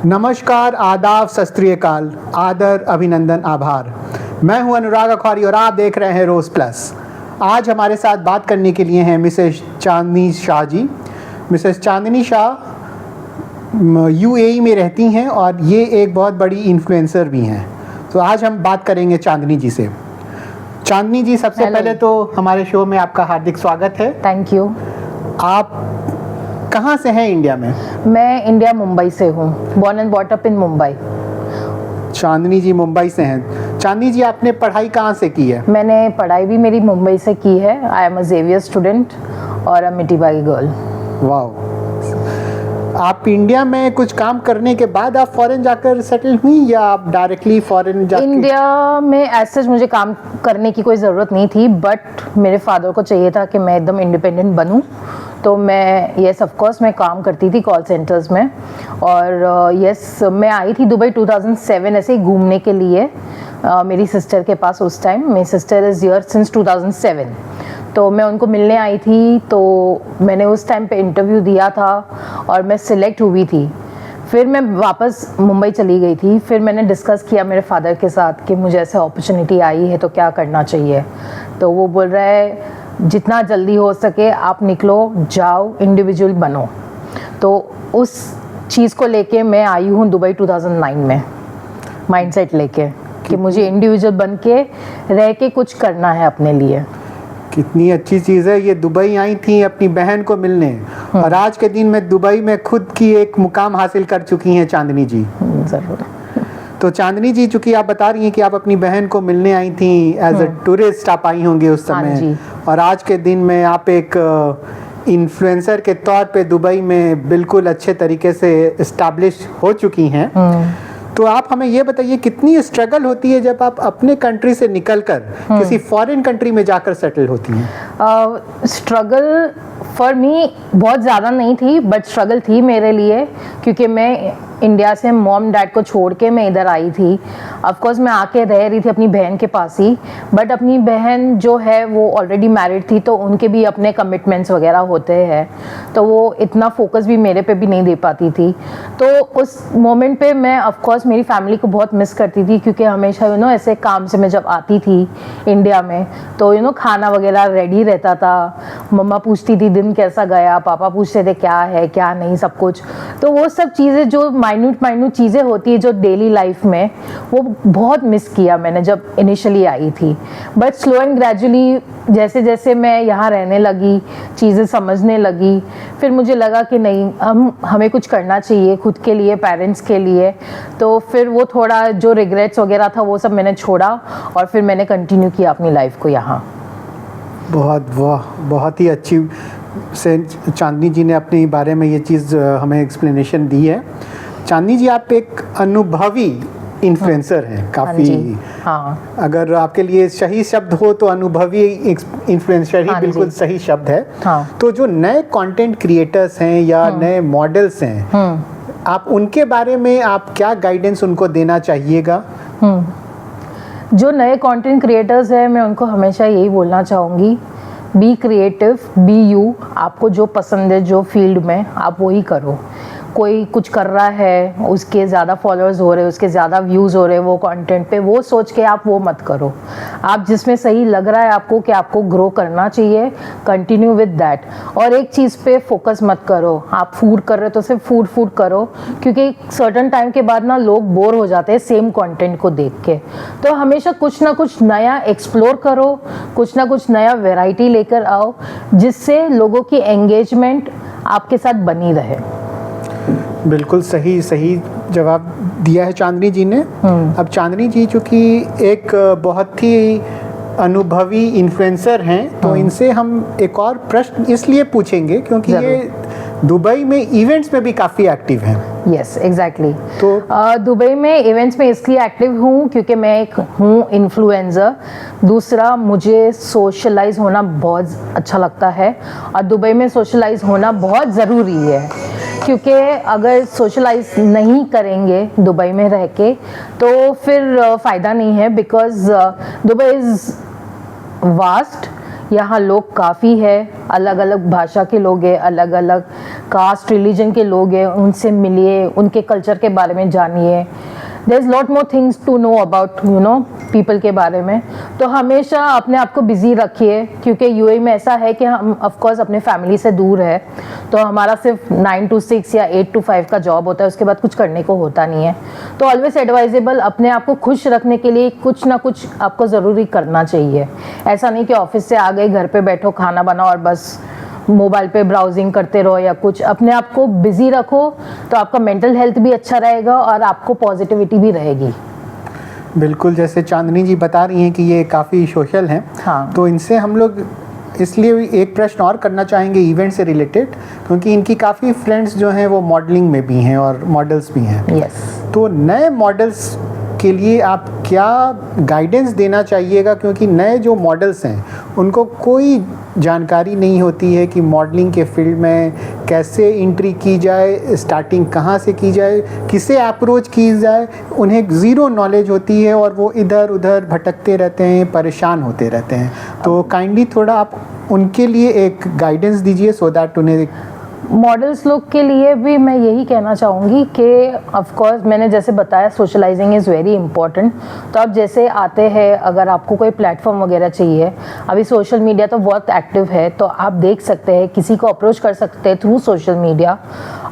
नमस्कार, आदाब, सत श्री अकाल, आदर, अभिनंदन, आभार। मैं हूं अनुराग अखौरी और आप देख रहे हैं रोज प्लस। आज हमारे साथ बात करने के लिए हैं मिसेस चांदनी शाह जी। मिसेस चांदनी शाह यूएई में रहती हैं और ये एक बहुत बड़ी इन्फ्लुएंसर भी हैं। तो आज हम बात करेंगे चांदनी जी से। चांदनी जी, सबसे पहले तो हमारे शो में आपका हार्दिक स्वागत है। Thank you. आप कहाँ से हैं इंडिया में? मैं इंडिया मुंबई से हूँ, born and bought up in Mumbai. Chandni ji Mumbai से हैं। चांदनी जी, आपने पढ़ाई कहाँ से की है? मैंने पढ़ाई भी मेरी मुंबई से की है। I am a Xavier student और अ मिठीबाई गर्ल। वाह। आप इंडिया में कुछ काम करने के बाद आप फॉरेन जाकर सेटल हुई या आप डायरेक्टली फॉरेन जाकर? इंडिया में ऐसे मुझे काम करने की कोई ज़रूरत नहीं थी, बट मेरे फादर को चाहिए था कि मैं एकदम इंडिपेंडेंट बनूं। तो मैं यस ऑफ कोर्स मैं काम करती थी कॉल सेंटर्स में। और यस मैं आई थी दुबई 2007 ऐसे ही घूमने के लिए मेरी सिस्टर के पास। उस टाइम मेरी सिस्टर इज़ हियर सिंस 2007। तो मैं उनको मिलने आई थी। तो मैंने उस टाइम पे इंटरव्यू दिया था और मैं सिलेक्ट हुई थी। फिर मैं वापस मुंबई चली गई थी। फिर मैंने डिस्कस किया मेरे फादर के साथ कि मुझे ऐसे अपॉर्चुनिटी आई है तो क्या करना चाहिए। तो वो बोल रहा है जितना जल्दी हो सके आप निकलो, जाओ, इंडिविजुअल बनो। तो उस चीज़ को लेके मैं आई हूँ दुबई 2009 में, माइंडसेट लेके कि मुझे इंडिविजुअल बन के रह के कुछ करना है अपने लिए। कितनी अच्छी चीज़ है। ये दुबई आई थी अपनी बहन को मिलने और आज के दिन में दुबई में खुद की एक मुकाम हासिल कर चुकी हैं चांदनी जी। ज़रूर। तो चांदनी जी, चूंकि आप बता रही हैं कि आप अपनी बहन को मिलने आई थी, एज अ टूरिस्ट आप आई होंगी उस समय, और आज के दिन में आप एक इन्फ्लुएंसर के तौर पे दुबई में बिल्कुल अच्छे तरीके से इस्टेब्लिश हो चुकी हैं। तो आप हमें ये बताइए कितनी स्ट्रगल होती है जब आप अपने कंट्री से निकलकर किसी फॉरेन कंट्री में जाकर सेटल होती हैं? स्ट्रगल फॉर मी बहुत ज़्यादा नहीं थी, बट स्ट्रगल थी मेरे लिए, क्योंकि मैं इंडिया से मॉम डैड को छोड़ के मैं इधर आई थी। ऑफ कोर्स मैं आके रह रही थी अपनी बहन के पास ही, बट अपनी बहन जो है वो ऑलरेडी मैरिड थी, तो उनके भी अपने कमिटमेंट्स वगैरह होते हैं, तो वो इतना फोकस भी मेरे पे भी नहीं दे पाती थी। तो उस मोमेंट पे मैं ऑफ कोर्स मेरी फैमिली को बहुत मिस करती थी, क्योंकि हमेशा ऐसे काम से मैं जब आती थी इंडिया में तो खाना वगैरह रेडी रहता था। मम्मा पूछती थी दिन कैसा गया, पापा पूछते थे क्या है क्या नहीं, सब कुछ। तो वो सब चीज़ें जो माइन्यूट चीज़ें होती है जो डेली लाइफ में, वो बहुत मिस किया मैंने जब इनिशियली आई थी। बट स्लो एंड ग्रेजुअली जैसे जैसे मैं यहाँ रहने लगी, चीज़ें समझने लगी, फिर मुझे लगा कि नहीं, हमें कुछ करना चाहिए खुद के लिए, पेरेंट्स के लिए। तो फिर वो थोड़ा जो रिग्रेट्स वगैरह था वो सब मैंने छोड़ा और फिर मैंने कंटिन्यू किया अपनी लाइफ को यहाँ। बहुत ही अच्छी से चांदनी जी ने अपने बारे में ये चीज़ हमें एक्सप्लेनेशन दी है। चांदनी जी, आप एक अनुभवी इन्फ्लुएंसर हैं काफ़ी। हाँ। अगर आपके लिए सही शब्द हो तो अनुभवी इन्फ्लुएंसर ही बिल्कुल सही शब्द है। हाँ। तो जो नए कंटेंट क्रिएटर्स हैं या नए मॉडल्स हैं, आप उनके बारे में आप क्या गाइडेंस उनको देना चाहिएगा? जो नए कंटेंट क्रिएटर्स हैं, मैं उनको हमेशा यही बोलना चाहूँगी, बी क्रिएटिव, बी यू। आपको जो पसंद है जो फील्ड में, आप वही करो। कोई कुछ कर रहा है, उसके ज़्यादा फॉलोअर्स हो रहे हैं, उसके ज़्यादा व्यूज़ हो रहे हैं वो कंटेंट पे, वो सोच के आप वो मत करो। आप जिसमें सही लग रहा है आपको कि आपको ग्रो करना चाहिए, कंटिन्यू विद दैट। और एक चीज़ पे फोकस मत करो। आप फूड कर रहे हो तो सिर्फ फूड करो, क्योंकि सर्टन टाइम के बाद ना लोग बोर हो जाते हैं सेम कंटेंट को देख के। तो हमेशा कुछ ना कुछ नया एक्सप्लोर करो, कुछ ना कुछ नया वैरायटी लेकर आओ, जिससे लोगों की एंगेजमेंट आपके साथ बनी रहे। बिल्कुल सही जवाब दिया है चांदनी जी ने। अब चांदनी जी चूँकि एक बहुत ही अनुभवी इन्फ्लुएंसर हैं, तो इनसे हम एक और प्रश्न इसलिए पूछेंगे क्योंकि ये दुबई में इवेंट्स में भी काफ़ी एक्टिव हैं। Yes, exactly. तो दुबई में इवेंट्स में इसलिए एक्टिव हूँ क्योंकि मैं एक हूँ इन्फ्लुएंसर। दूसरा, मुझे सोशलाइज होना बहुत अच्छा लगता है और दुबई में सोशलाइज होना बहुत ज़रूरी है, क्योंकि अगर सोशलाइज नहीं करेंगे दुबई में रह के तो फिर फ़ायदा नहीं है। बिकॉज दुबई इज़ वास्ट, यहाँ लोग काफ़ी है, अलग अलग भाषा के लोग हैं, अलग अलग कास्ट रिलीजन के लोग हैं, उनसे मिलिए, उनके कल्चर के बारे में जानिए। There is lot more things to know about people के बारे में। तो हमेशा अपने आप को बिजी रखिए, क्योंकि यूएई में ऐसा है कि हम ऑफ कोर्स अपने फैमिली से दूर है, तो हमारा सिर्फ 9 to 6 या 8 to 5 का जॉब होता है, उसके बाद कुछ करने को होता नहीं है। तो ऑलवेज एडवाइजेबल, अपने आप को खुश रखने के लिए कुछ ना कुछ आपको ज़रूरी करना चाहिए। ऐसा नहीं कि ऑफिस से आ गए, घर पे बैठो, खाना बनाओ और बस मोबाइल पे ब्राउजिंग करते रहो या कुछ। अपने आप को बिजी रखो तो आपका मेंटल हेल्थ भी अच्छा रहेगा और आपको पॉजिटिविटी भी रहेगी। बिल्कुल, जैसे चांदनी जी बता रही हैं कि ये काफ़ी सोशल हैं, हाँ। तो इनसे हम लोग इसलिए एक प्रश्न और करना चाहेंगे इवेंट से रिलेटेड, क्योंकि इनकी काफ़ी फ्रेंड्स जो हैं वो मॉडलिंग में भी हैं और मॉडल्स भी हैं। यस। तो नए मॉडल्स के लिए आप क्या गाइडेंस देना चाहिएगा, क्योंकि नए जो मॉडल्स हैं उनको कोई जानकारी नहीं होती है कि मॉडलिंग के फील्ड में कैसे एंट्री की जाए, स्टार्टिंग कहाँ से की जाए, किसे अप्रोच की जाए, उन्हें ज़ीरो नॉलेज होती है और वो इधर उधर भटकते रहते हैं, परेशान होते रहते हैं। तो काइंडली थोड़ा आप उनके लिए एक गाइडेंस दीजिए, सो दैट उन्हें। मॉडल्स लोग के लिए भी मैं यही कहना चाहूँगी कि ऑफ कोर्स मैंने जैसे बताया, सोशलाइजिंग इज़ वेरी इंपॉर्टेंट। तो आप जैसे आते हैं, अगर आपको कोई प्लेटफॉर्म वगैरह चाहिए, अभी सोशल मीडिया तो बहुत एक्टिव है, तो आप देख सकते हैं, किसी को अप्रोच कर सकते हैं through social media.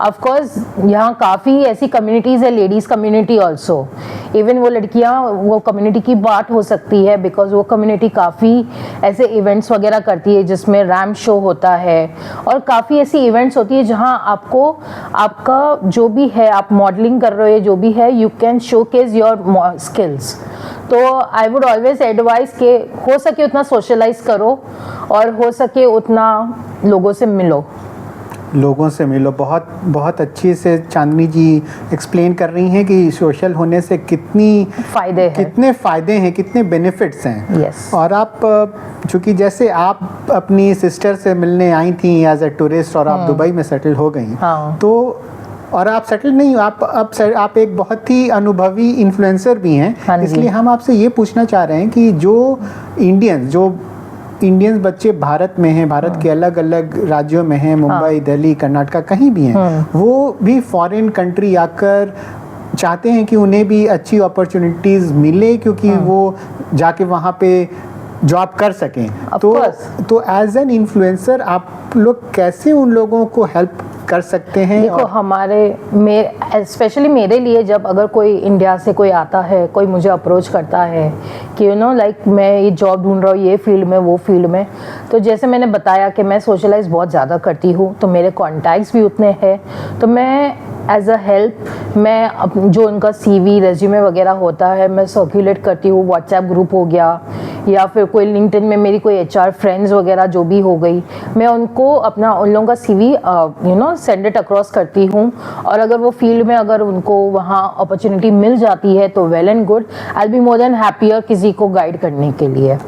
Of course यहाँ काफ़ी ऐसी कम्युनिटीज़ है, लेडीज़ कम्युनिटी ऑल्सो, इवन वो लड़कियाँ, वो कम्युनिटी की बात हो सकती है, बिकॉज वो कम्युनिटी काफ़ी ऐसे इवेंट्स वगैरह करती है जिसमें रैम्प शो होता है और काफ़ी ऐसी इवेंट्स होती है जहां आपको आपका जो भी है, आप मॉडलिंग कर रहे हो, जो भी है, you can showcase your skills. तो आई वुड ऑलवेज एडवाइस के हो सके उतना सोशलाइज करो और हो सके उतना लोगों से मिलो। बहुत बहुत अच्छी से चांदनी जी एक्सप्लेन कर रही हैं कि सोशल होने से कितने फ़ायदे हैं, कितने बेनिफिट्स हैं। yes. और आप चूँकि जैसे आप अपनी सिस्टर से मिलने आई थी एज ए टूरिस्ट और आप दुबई में सेटल हो गई, हाँ. तो और आप सेटल नहीं, आप एक बहुत ही अनुभवी इन्फ्लुएंसर भी हैं। हाँ, इसलिए हम आपसे ये पूछना चाह रहे हैं कि जो इंडियंस बच्चे भारत में हैं, भारत के अलग अलग राज्यों में हैं, मुंबई, दिल्ली, कर्नाटका, कहीं भी हैं, वो भी फॉरेन कंट्री आकर चाहते हैं कि उन्हें भी अच्छी अपॉर्चुनिटीज़ मिले, क्योंकि वो जाके वहाँ पे जॉब कर सकें। तो एज एन इन्फ्लुएंसर आप लोग कैसे उन लोगों को हेल्प कर सकते हैं? देखो, स्पेशली मेरे लिए, जब अगर कोई इंडिया से कोई आता है, कोई मुझे अप्रोच करता है कि लाइक मैं ये जॉब ढूंढ रहा हूँ, ये फील्ड में, वो फील्ड में, तो जैसे मैंने बताया कि मैं सोशलाइज बहुत ज़्यादा करती हूँ, तो मेरे कॉन्टैक्ट्स भी उतने हैं, तो मैं एज अ हेल्प मैं जो उनका CV, रेज्यूमे वगैरह होता है, मैं सर्कुलेट करती हूँ। व्हाट्सएप ग्रुप हो गया या फिर कोई लिंक्डइन में मेरी कोई HR फ्रेंड्स वगैरह जो भी हो गई, मैं उनको उन लोगों का CV सेंड इट अक्रॉस करती हूँ। और अगर वो फील्ड में अगर उनको वहाँ अपॉर्चुनिटी मिल जाती है तो well and good, I will be more than happier किसी को गाइड करने के लिए।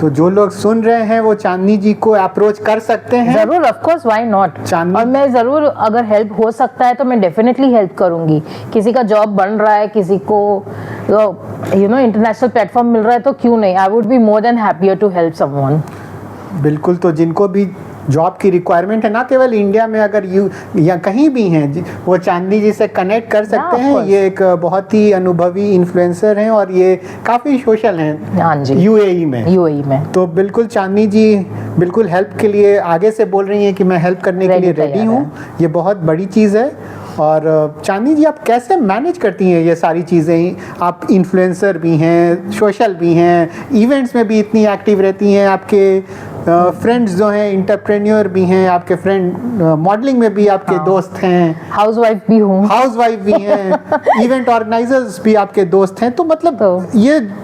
तो जो लोग सुन रहे हैं वो चांदनी जी को अप्रोच कर सकते हैं। जरूर, ऑफ कोर्स, व्हाई नॉट। और मैं जरूर, अगर हेल्प हो सकता है तो मैं डेफिनेटली हेल्प करूंगी। किसी का जॉब बन रहा है, किसी को इंटरनेशनल प्लेटफॉर्म मिल रहा है, तो क्यों नहीं, I would be more than happier to help someone. बिल्कुल, तो जिनको भी जॉब की रिक्वायरमेंट है, ना केवल इंडिया में, अगर या कहीं भी हैं, वो चांदनी जी से कनेक्ट कर सकते हैं। ये एक बहुत ही अनुभवी इन्फ्लुएंसर हैं और ये काफ़ी सोशल हैं यूएई में। तो बिल्कुल चांदनी जी बिल्कुल हेल्प के लिए आगे से बोल रही हैं कि मैं हेल्प करने के लिए रेडी हूँ। ये बहुत बड़ी चीज़ है। और चांदनी जी, आप कैसे मैनेज करती हैं ये सारी चीज़ें? आप इन्फ्लुएंसर भी हैं, सोशल भी हैं, इवेंट्स में भी इतनी एक्टिव रहती हैं, आपके फ्रेंड्स जो हैं इंटरप्रेन्योर भी हैं, आपके फ्रेंड मॉडलिंग में भी आपके दोस्त हैं, हाउसवाइफ भी हैं, इवेंट ऑर्गेनाइजर्स भी आपके दोस्त हैं। तो मतलब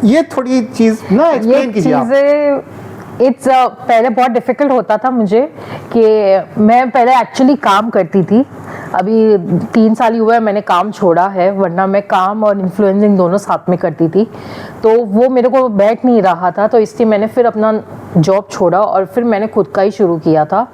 ये थोड़ी चीज़ ना एक्सप्लेन कीजिए आप। पहले बहुत डिफिकल्ट होता था मुझे कि मैं पहले एक्चुअली काम करती थी अभी 3 साल ही हुआ है मैंने काम छोड़ा है, वरना मैं काम और इन्फ्लुएंसिंग दोनों साथ में करती थी, तो वो मेरे को बैठ नहीं रहा था, तो इसलिए मैंने फिर अपना जॉब छोड़ा और फिर मैंने खुद का ही शुरू किया था।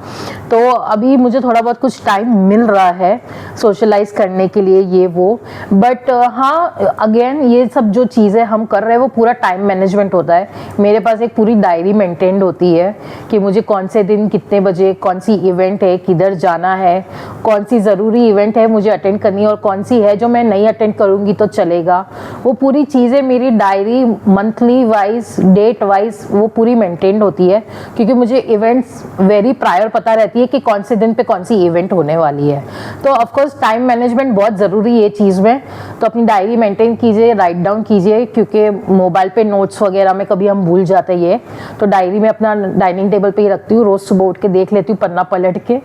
तो अभी मुझे थोड़ा बहुत कुछ टाइम मिल रहा है सोशलाइज करने के लिए, ये वो, बट हाँ अगेन ये सब जो चीज़ें हम कर रहे हैं वो पूरा टाइम मैनेजमेंट होता है। मेरे पास एक पूरी डायरी मेंटेन्ड होती है कि मुझे कौन से दिन कितने बजे कौन सी इवेंट है, किधर जाना है, कौन सी ज़रूरी इवेंट है मुझे अटेंड करनी है और कौन सी है जो मैं नहीं अटेंड करूँगी तो चलेगा। वो पूरी चीज़ें मेरी diary monthly wise, date wise वो पूरी मेंटेन्ड होती है, क्योंकि मुझे इवेंट्स वेरी प्रायर पता रहती है कि कौन से दिन पे कौन सी इवेंट होने वाली है। तो ऑफकोर्स टाइम मैनेजमेंट बहुत ज़रूरी है ये चीज़ में, तो अपनी डायरी मेंटेन कीजिए, राइट डाउन कीजिए, क्योंकि मोबाइल पे नोट्स वगैरह में कभी हम भूल जाते हैं, तो डायरी में अपना डाइनिंग टेबल पे ही रखती हूँ, रोज़ सुबह उठ के देख लेती हूँ पन्ना पलट के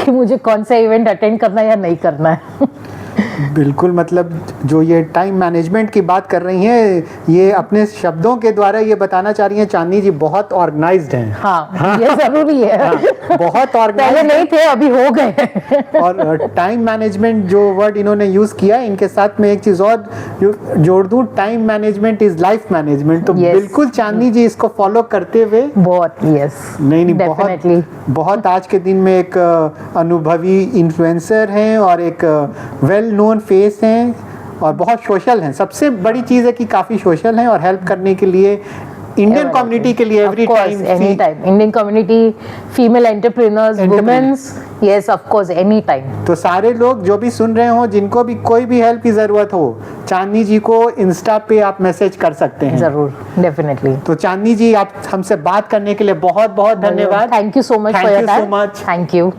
कि मुझे कौन सा इवेंट अटेंड करना है या नहीं करना है। बिल्कुल, मतलब जो ये टाइम मैनेजमेंट की बात कर रही हैं, ये अपने शब्दों के द्वारा ये बताना चाह रही हैं चांदनी जी बहुत ऑर्गेनाइज्ड हैं। हाँ, ये जरूरी है। हाँ, बहुत पहले ऑर्गेनाइज्ड नहीं थे, अभी हो गए। और टाइम मैनेजमेंट जो वर्ड इन्होंने यूज किया, इनके साथ में एक चीज और जोड़ दूं, time management is life management. तो Yes. बिल्कुल चांदनी जी इसको फॉलो करते हुए बहुत, यस, नहीं डेफिनेटली बहुत आज के दिन में एक अनुभवी इन्फ्लुएंसर हैं और एक वेल नोन फेस हैं और बहुत सोशल हैं। सबसे बड़ी चीज़ है कि काफ़ी सोशल हैं और हेल्प करने के लिए इंडियन कम्युनिटी के लिए every time, any time, Indian community, female entrepreneurs, womens, yes of course, any time. तो सारे लोग जो भी सुन रहे हो, जिनको भी कोई भी हेल्प की ज़रूरत हो, चांदनी जी को इंस्टा पे आप मैसेज कर सकते हैं। जरूर, डेफिनेटली। तो चांदनी जी, आप हमसे बात करने के लिए बहुत बहुत धन्यवाद। Thank you so much for your time. Thank you so much. Thank you.